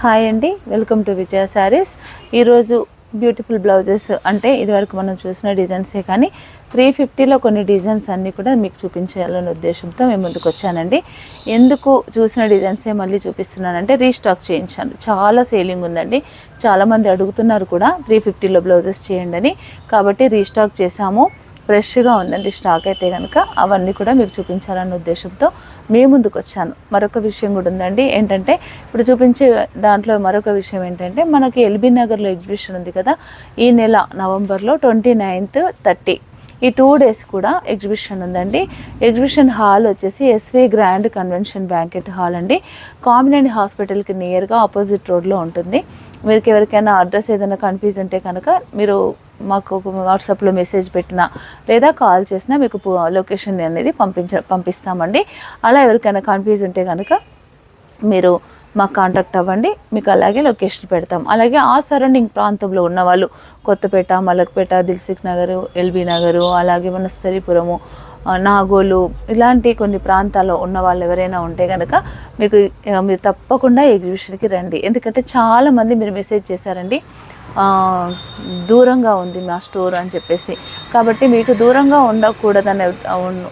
Hi అండి, welcome to విజయ శారీస్. ఈరోజు beautiful blouses అంటే ఇదివరకు మనం చూసిన డిజైన్సే కానీ 350లో కొన్ని డిజైన్స్ అన్నీ కూడా మీకు చూపించాలనే ఉద్దేశంతో మేము ముందుకు వచ్చానండి. ఎందుకు చూసిన డిజైన్సే మళ్ళీ చూపిస్తున్నానంటే రీస్టాక్ చేయించాను. చాలా సేలింగ్ ఉందండి, చాలామంది అడుగుతున్నారు కూడా 350లో బ్లౌజెస్ చేయండి అని. కాబట్టి రీస్టాక్ చేసాము. ఫ్రెష్గా ఉందండి స్టాక్ అయితే కనుక. అవన్నీ కూడా మీకు చూపించాలన్న ఉద్దేశంతో మేము ముందుకు వచ్చాను. మరొక విషయం కూడా ఉందండి, ఏంటంటే ఇప్పుడు చూపించే దాంట్లో మరొక విషయం ఏంటంటే మనకి ఎల్బీ నగర్లో ఎగ్జిబిషన్ ఉంది కదా, ఈ నెల నవంబర్లో 29th 30 ఈ 2 days కూడా ఎగ్జిబిషన్ ఉందండి. ఎగ్జిబిషన్ హాల్ వచ్చేసి SV grand convention banquet hall అండి. కామినేని హాస్పిటల్కి నియర్గా ఆపోజిట్ రోడ్లో ఉంటుంది. మీకు ఎవరికైనా అడ్రస్ ఏదైనా కన్ఫ్యూజ్ ఉంటే కనుక మీరు మాకు వాట్సాప్లో మెసేజ్ పెట్టినా లేదా కాల్ చేసినా మీకు లొకేషన్ అనేది పంపిస్తామండి. అలా ఎవరికైనా కన్ఫ్యూజ్ ఉంటే కనుక మీరు మాకు కాంటాక్ట్ అవ్వండి, మీకు అలాగే లొకేషన్ పెడతాం. అలాగే ఆ సరౌండింగ్ ప్రాంతంలో ఉన్నవాళ్ళు కొత్తపేట, మలక్పేట, దిల్సుఖ్ నగర్, ఎల్బీ నగరు, అలాగే వనస్థలిపురము, నాగోలు ఇలాంటి కొన్ని ప్రాంతాల్లో ఉన్న వాళ్ళు ఎవరైనా ఉంటే కనుక మీరు తప్పకుండా ఎగ్జిబిషన్కి రండి. ఎందుకంటే చాలామంది మీరు మెసేజ్ చేశారండి, దూరంగా ఉంది మా స్టోర్ అని చెప్పేసి. కాబట్టి మీకు దూరంగా ఉండకూడదని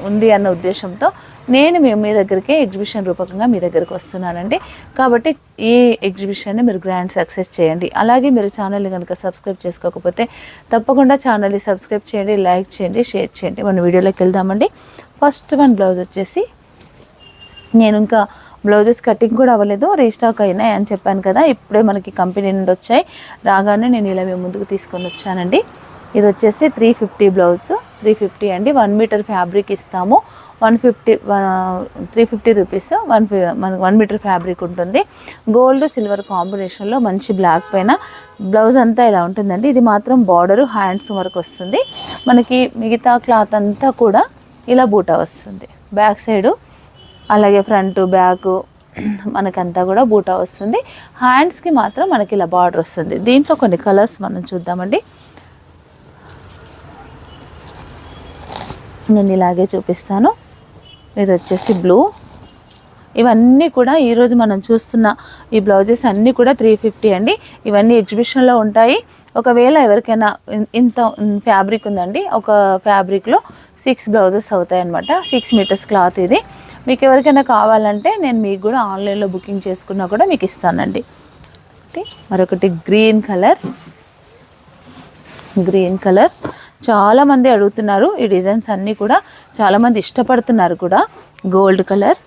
ఉంది అన్న ఉద్దేశంతో నేను మీ దగ్గరికి ఎగ్జిబిషన్ రూపకంగా మీ దగ్గరికి వస్తున్నానండి. కాబట్టి ఈ ఎగ్జిబిషన్ని మీరు గ్రాండ్ సక్సెస్ చేయండి. అలాగే మీరు ఛానల్ని కనుక సబ్స్క్రైబ్ చేసుకోకపోతే తప్పకుండా ఛానల్ని సబ్స్క్రైబ్ చేయండి, లైక్ చేయండి, షేర్ చేయండి. మన వీడియోలోకి వెళ్దామండి. ఫస్ట్ వన్ బ్లౌజ్ వచ్చేసి, నేను ఇంకా బ్లౌజెస్ కటింగ్ కూడా అవ్వలేదు, రీస్టాక్ అయినాయి అని చెప్పాను కదా, ఇప్పుడే మనకి కంపెనీ నుండి వచ్చాయి. రాగానే నేను ఇలా మేము ముందుకు తీసుకొని వచ్చానండి. ఇది వచ్చేసి 350 బ్లౌజ్, 350 అండి. 1 మీటర్ ఫ్యాబ్రిక్ ఇస్తాము. 350 రూపీస్ 1 మీటర్ ఫ్యాబ్రిక్ ఉంటుంది. గోల్డ్ సిల్వర్ కాంబినేషన్లో మంచి బ్లాక్ పైన బ్లౌజ్ అంతా ఇలా ఉంటుందండి. ఇది మాత్రం బార్డరు హ్యాండ్స్ వరకు వస్తుంది. మనకి మిగతా క్లాత్ అంతా కూడా ఇలా బూటా వస్తుంది. బ్యాక్ సైడు అలాగే ఫ్రంట్ బ్యాక్ మనకంతా కూడా బూటా వస్తుంది. హ్యాండ్స్కి మాత్రం మనకి ఇలా బార్డర్ వస్తుంది. దీంట్లో కొన్ని కలర్స్ మనం చూద్దామండి. నేను ఇలాగే చూపిస్తాను. ఇది వచ్చేసి బ్లూ. ఇవన్నీ కూడా ఈరోజు మనం చూస్తున్న ఈ బ్లౌజెస్ అన్నీ కూడా 350 అండి. ఇవన్నీ ఎగ్జిబిషన్లో ఉంటాయి. ఒకవేళ ఎవరికైనా ఇంత ఫ్యాబ్రిక్ ఉందండి, ఒక ఫ్యాబ్రిక్లో 6 బ్లౌజెస్ అవుతాయి అన్నమాట. 6 మీటర్స్ క్లాత్ ఇది. మీకు ఎవరికైనా కావాలంటే నేను మీకు కూడా ఆన్లైన్లో బుకింగ్ చేసుకున్నా కూడా మీకు ఇస్తానండి. మరొకటి గ్రీన్ కలర్ చాలామంది అడుగుతున్నారు. ఈ డిజైన్స్ అన్నీ కూడా చాలామంది ఇష్టపడుతున్నారు కూడా. గోల్డ్ కలర్,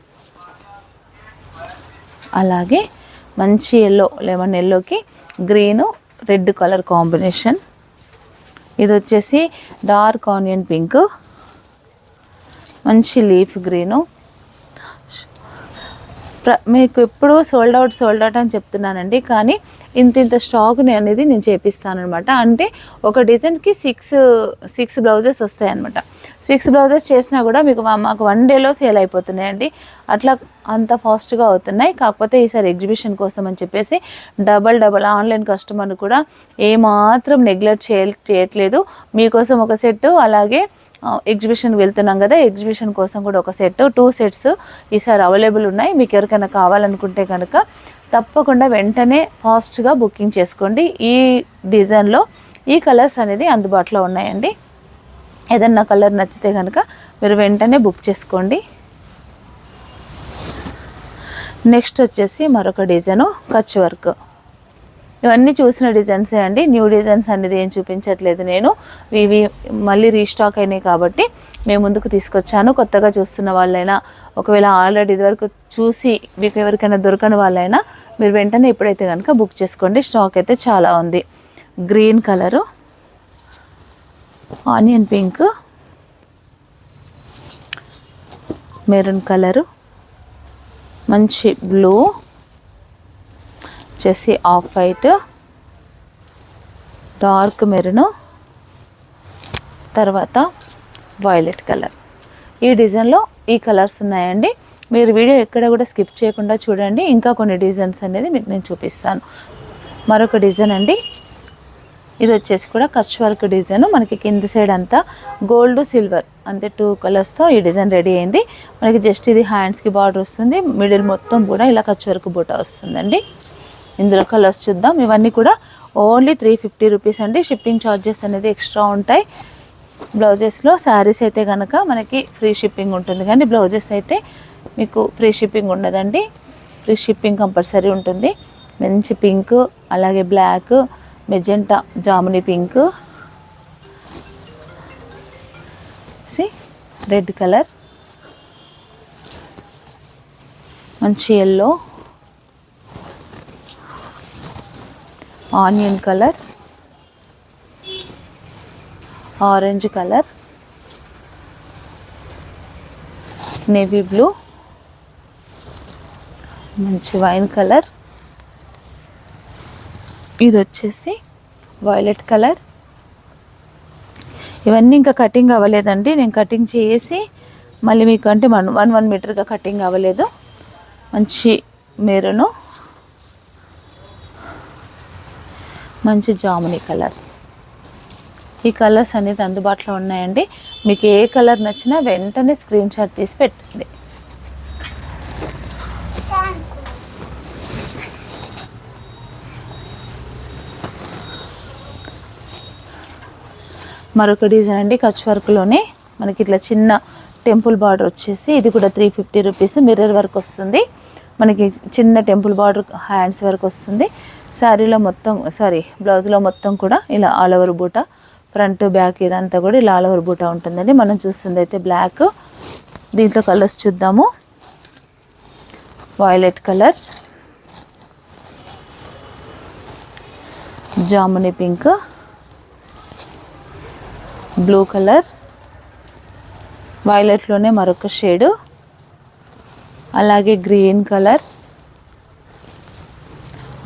అలాగే మంచి ఎల్లో, లెమన్ ఎల్లోకి గ్రీను రెడ్ కలర్ కాంబినేషన్. ఇది వచ్చేసి డార్క్ ఆనియన్ పింక్, మంచి లీఫ్ గ్రీను. మీకు ఎప్పుడు సోల్డ్ అవుట్ అని చెప్తున్నానండి, కానీ ఇంత స్టాక్ అనేది నేను చేపిస్తాను అనమాట. అంటే ఒక డిజైన్కి 6 బ్లౌజెస్ వస్తాయన్నమాట. 6 బ్లౌజెస్ చేసినా కూడా మాకు 1 డేలో సేల్ అయిపోతున్నాయండి. అట్లా అంత ఫాస్ట్గా అవుతున్నాయి. కాకపోతే ఈసారి ఎగ్జిబిషన్ కోసం అని చెప్పేసి డబల్ ఆన్లైన్ కస్టమర్ని కూడా ఏమాత్రం నెగ్లెక్ట్ చేయట్లేదు. మీకోసం ఒక సెట్, అలాగే ఎగ్జిబిషన్కి వెళ్తున్నాం కదా, ఎగ్జిబిషన్ కోసం కూడా ఒక సెట్, 2 సెట్స్ ఈసారి అవైలబుల్ ఉన్నాయి. మీకు ఎవరికైనా కావాలనుకుంటే కనుక తప్పకుండా వెంటనే ఫాస్ట్గా బుకింగ్ చేసుకోండి. ఈ డిజైన్లో ఈ కలర్స్ అనేది అందుబాటులో ఉన్నాయండి. ఏదన్నా కలర్ నచ్చితే కనుక మీరు వెంటనే బుక్ చేసుకోండి. నెక్స్ట్ వచ్చేసి మరొక డిజైను కచ్ వర్క్. ఇవన్నీ చూసిన డిజైన్సే అండి, న్యూ డిజైన్స్ అనేది ఏం చూపించట్లేదు నేను. ఇవి మళ్ళీ రీస్టాక్ అయినాయి కాబట్టి మేము ముందుకు తీసుకొచ్చాను. కొత్తగా చూస్తున్న వాళ్ళైనా, ఒకవేళ ఆల్రెడీ ఇదివరకు చూసి మీకు ఎవరికైనా దొరకని వాళ్ళైనా మీరు వెంటనే ఇప్పుడైతే కనుక బుక్ చేసుకోండి. స్టాక్ అయితే చాలా ఉంది. Green colour, onion pink, maroon colour, మంచి బ్లూ వచ్చేసి ఆఫ్ వైట్, డార్క్ మెరూన్, తర్వాత వైలెట్ కలర్. ఈ డిజైన్లో ఈ కలర్స్ ఉన్నాయండి. మీరు వీడియో ఎక్కడ కూడా స్కిప్ చేయకుండా చూడండి. ఇంకా కొన్ని డిజైన్స్ అనేది మీకు నేను చూపిస్తాను. మరొక డిజైన్ అండి, ఇది వచ్చేసి కూడా కచ్ వర్క్ డిజైన్. మనకి కింద సైడ్ అంతా గోల్డ్ సిల్వర్ అంతే 2 కలర్స్తో ఈ డిజైన్ రెడీ అయింది. మనకి జస్ట్ ఇది హ్యాండ్స్కి బార్డర్ వస్తుంది. మిడిల్ మొత్తం కూడా ఇలా కచ్ వర్క్ బూటా వస్తుందండి. ఇందులో కలర్స్ చూద్దాం. ఇవన్నీ కూడా ఓన్లీ 350 రూపీస్ అండి. షిప్పింగ్ ఛార్జెస్ అనేది ఎక్స్ట్రా ఉంటాయి బ్లౌజెస్లో. శారీస్ అయితే కనుక మనకి ఫ్రీ షిప్పింగ్ ఉంటుంది, కానీ బ్లౌజెస్ అయితే మీకు ఫ్రీ షిప్పింగ్ ఉండదండి. ఫ్రీ షిప్పింగ్ కంపల్సరీ ఉంటుంది. మంచి పింక్, అలాగే బ్లాక్, మెజెంటా, జామునీ పింక్, రెడ్ కలర్, మంచి yellow, onion colour, orange colour, navy blue, మంచి వైన్ కలర్, ఇది వచ్చేసి వైలెట్ కలర్. ఇవన్నీ ఇంకా కటింగ్ అవ్వలేదండి, నేను కటింగ్ చేసి మళ్ళీ మీకు అంటే 1 మీటర్గా కటింగ్ అవ్వలేదు. మంచి మెరూను, మంచి జామునీ కలర్. ఈ కలర్స్ అనేది అందుబాటులో ఉన్నాయండి. మీకు ఏ కలర్ నచ్చినా వెంటనే స్క్రీన్ షాట్ తీసి పెట్టండి. మరొక డిజైన్ అండి, కచ్ వర్క్లోనే మనకి ఇట్లా చిన్న టెంపుల్ బార్డర్ వచ్చేసి, ఇది కూడా 350 రూపీస్. మిర్రర్ వర్క్ వస్తుంది మనకి, చిన్న టెంపుల్ బార్డర్ హ్యాండ్స్ వర్క్ వస్తుంది. శారీలో మొత్తం బ్లౌజ్లో మొత్తం కూడా ఇలా ఆల్ ఓవర్ బూటా, ఫ్రంట్ బ్యాక్ ఇదంతా కూడా ఇలా ఆల్ ఓవర్ బూటా ఉంటుందండి. మనం చూస్తుంది అయితే బ్లాక్. దీంట్లో కలర్స్ చూద్దాము. వైలెట్ కలర్, జామునీ పింక్, బ్లూ కలర్, వైలెట్లోనే మరొక షేడు, అలాగే గ్రీన్ కలర్,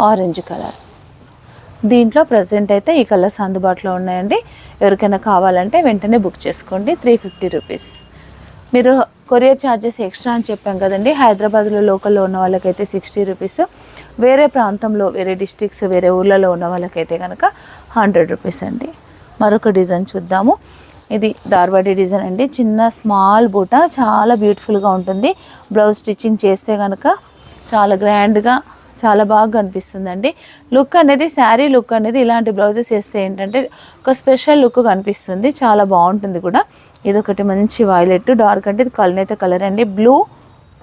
ఆరెంజ్ కలర్. దీంట్లో ప్రజెంట్ అయితే ఈ కలర్స్ అందుబాటులో ఉన్నాయండి. ఎవరికైనా కావాలంటే వెంటనే బుక్ చేసుకోండి. 350 రూపీస్. మీరు కొరియర్ ఛార్జెస్ ఎక్స్ట్రా అని చెప్పాం కదండి. హైదరాబాద్లో లోకల్లో ఉన్న వాళ్ళకైతే 60 రూపీస్, వేరే ప్రాంతంలో వేరే డిస్ట్రిక్ట్స్ వేరే ఊళ్ళలో ఉన్న వాళ్ళకైతే కనుక 100 రూపీస్ అండి. మరొక డిజైన్ చూద్దాము. ఇది దార్వాడి డిజైన్ అండి, చిన్న స్మాల్ బూట, చాలా బ్యూటిఫుల్గా ఉంటుంది. బ్లౌజ్ స్టిచ్చింగ్ చేస్తే కనుక చాలా గ్రాండ్గా చాలా బాగా కనిపిస్తుందండి. లుక్ అనేది, శారీ లుక్ అనేది ఇలాంటి బ్లౌజెస్ వేస్తే ఏంటంటే ఒక స్పెషల్ లుక్ కనిపిస్తుంది, చాలా బాగుంటుంది కూడా. ఇదొకటి మంచి వైలెట్, డార్క్ అంటే ఇది కల్నేత కలర్ అండి. బ్లూ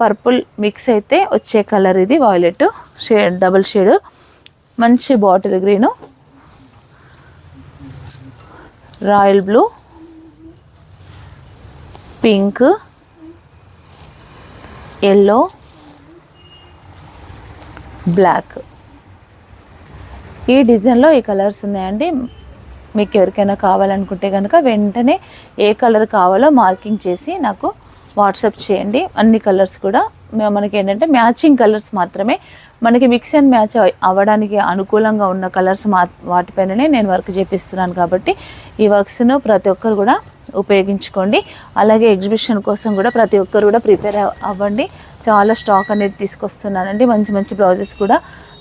పర్పుల్ మిక్స్ అయితే వచ్చే కలర్ ఇది. వైలెట్ షేడ్, డబుల్ షేడ్, మంచి bottle green, royal blue, pink, yellow, black. ఈ డిజైన్లో ఈ కలర్స్ ఉన్నాయండి. మీకు ఎవరికైనా కావాలనుకుంటే కనుక వెంటనే ఏ కలర్ కావాలో మార్కింగ్ చేసి నాకు వాట్సాప్ చేయండి. అన్ని కలర్స్ కూడా మనకి ఏంటంటే మ్యాచింగ్ కలర్స్ మాత్రమే, మనకి మిక్స్ అండ్ మ్యాచ్ అవ్వడానికి అనుకూలంగా ఉన్న కలర్స్ వాటిపైననే నేను వర్క్ చేపిస్తున్నాను. కాబట్టి ఈ వర్క్స్ను ప్రతి ఒక్కరు కూడా ఉపయోగించుకోండి. అలాగే ఎగ్జిబిషన్ కోసం కూడా ప్రతి ఒక్కరు కూడా ప్రిపేర్ అవ్వండి. చాలా స్టాక్ అనేది తీసుకొస్తున్నానండి. మంచి మంచి బ్లౌజెస్ కూడా,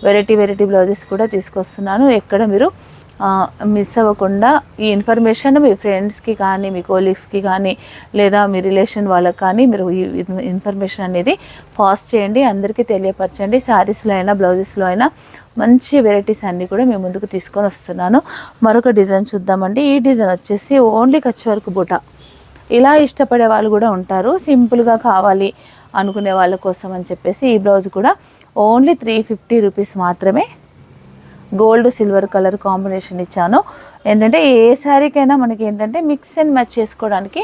వెరైటీ బ్లౌజెస్ కూడా తీసుకొస్తున్నాను. ఎక్కడ మీరు మిస్ అవ్వకుండా ఈ ఇన్ఫర్మేషన్ మీ ఫ్రెండ్స్కి కానీ, మీ కోలీగ్స్కి కానీ, లేదా మీ రిలేషన్ వాళ్ళకి కానీ మీరు ఈ ఇన్ఫర్మేషన్ అనేది పాస్ చేయండి, అందరికీ తెలియపరచండి. శారీస్లో అయినా బ్లౌజెస్లో అయినా మంచి వెరైటీస్ అన్నీ కూడా మేము ముందుకు తీసుకొని వస్తున్నాను. మరొక డిజైన్ చూద్దామండి. ఈ డిజైన్ వచ్చేసి ఓన్లీ కచ్ వర్క్ బూట. ఇలా ఇష్టపడే వాళ్ళు కూడా ఉంటారు, సింపుల్గా కావాలి అనుకునే వాళ్ళ కోసం అని చెప్పేసి ఈ బ్లౌజ్ కూడా ఓన్లీ 350 రూపీస్ మాత్రమే. గోల్డ్ సిల్వర్ కలర్ కాంబినేషన్ ఇచ్చాను. ఏంటంటే ఏ శారీకైనా మనకి ఏంటంటే మిక్స్ అండ్ మ్యాచ్ చేసుకోవడానికి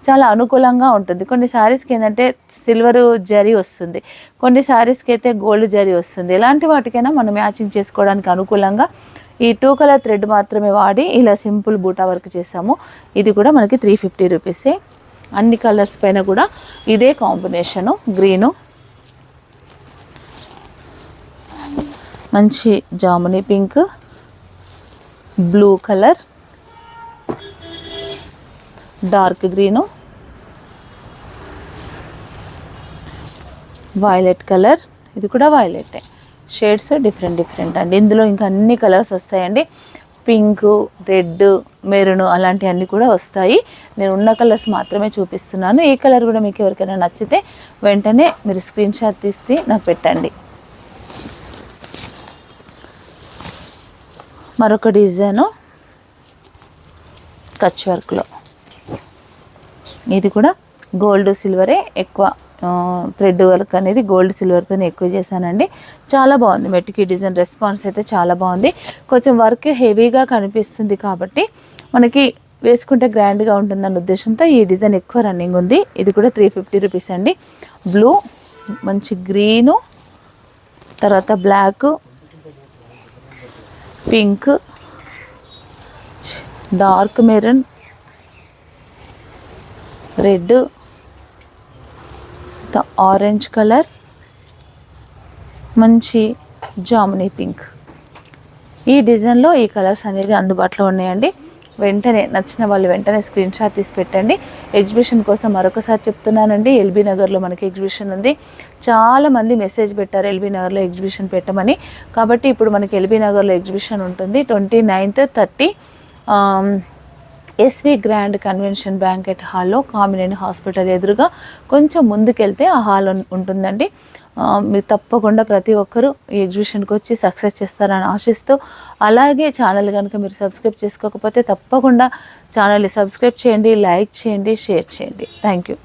చాలా అనుకూలంగా ఉంటుంది. కొన్ని శారీస్కి ఏంటంటే సిల్వర్ జరీ వస్తుంది, కొన్ని శారీస్కి అయితే గోల్డ్ జరీ వస్తుంది. ఎలాంటి వాటికైనా మనం మ్యాచింగ్ చేసుకోవడానికి అనుకూలంగా ఈ 2 కలర్ థ్రెడ్ మాత్రమే వాడి ఇలా సింపుల్ బూటా వర్క్ చేసాము. ఇది కూడా మనకి 350 రూపీసే. అన్ని కలర్స్ పైన కూడా ఇదే కాంబినేషను, గ్రీను, మంచి జామునీ pink, blue colour, dark green, violet colour. ఇది కూడా వైలెటే, షేడ్స్ డిఫరెంట్ అండి. ఇందులో ఇంకా అన్ని కలర్స్ వస్తాయండి. పింక్, రెడ్, మెరూన్ అలాంటివన్నీ కూడా వస్తాయి. నేను ఉన్న కలర్స్ మాత్రమే చూపిస్తున్నాను. ఈ కలర్ కూడా మీకు ఎవరికైనా నచ్చితే వెంటనే మీరు స్క్రీన్ షాట్ తీసి నాకు పెట్టండి. మరొక డిజైను కచ్ వర్క్లో, ఇది కూడా గోల్డ్ సిల్వరే ఎక్కువ, థ్రెడ్ వర్క్ అనేది గోల్డ్ సిల్వర్తో ఎక్కువ చేశానండి. చాలా బాగుంది మెటికి డిజైన్, రెస్పాన్స్ అయితే చాలా బాగుంది. కొంచెం వర్క్ హెవీగా కనిపిస్తుంది కాబట్టి మనకి వేసుకుంటే గ్రాండ్గా ఉంటుందన్న ఉద్దేశంతో ఈ డిజైన్ ఎక్కువ రన్నింగ్ ఉంది. ఇది కూడా 350 రూపీస్ అండి. బ్లూ, మంచి గ్రీను, తర్వాత black, pink, dark maroon, red, orange colour, మంచి జామునీ పింక్. ఈ డిజైన్లో ఈ కలర్స్ అనేది అందుబాటులో ఉన్నాయండి. వెంటనే నచ్చిన వాళ్ళు వెంటనే స్క్రీన్ షాట్ తీసి పెట్టండి. ఎగ్జిబిషన్ కోసం మరొకసారి చెప్తున్నానండి, ఎల్బీ నగర్లో మనకి ఎగ్జిబిషన్ ఉంది. చాలామంది మెసేజ్ పెట్టారు ఎల్బీ నగర్లో ఎగ్జిబిషన్ పెట్టమని. కాబట్టి ఇప్పుడు మనకి ఎల్బీ నగర్లో ఎగ్జిబిషన్ ఉంటుంది 29th, 30 SV grand convention banquet హాల్లో, కామినేని హాస్పిటల్ ఎదురుగా కొంచెం ముందుకెళ్తే ఆ హాల్ ఉంటుందండి. మీరు తప్పకుండా ప్రతి ఒక్కరూ ఈ ఎగ్జిబిషన్కి వచ్చి సక్సెస్ చేస్తారని ఆశిస్తూ, అలాగే ఛానల్ కనుక మీరు సబ్స్క్రైబ్ చేసుకోకపోతే తప్పకుండా ఛానల్ని సబ్స్క్రైబ్ చేయండి, లైక్ చేయండి, షేర్ చేయండి. Thank you.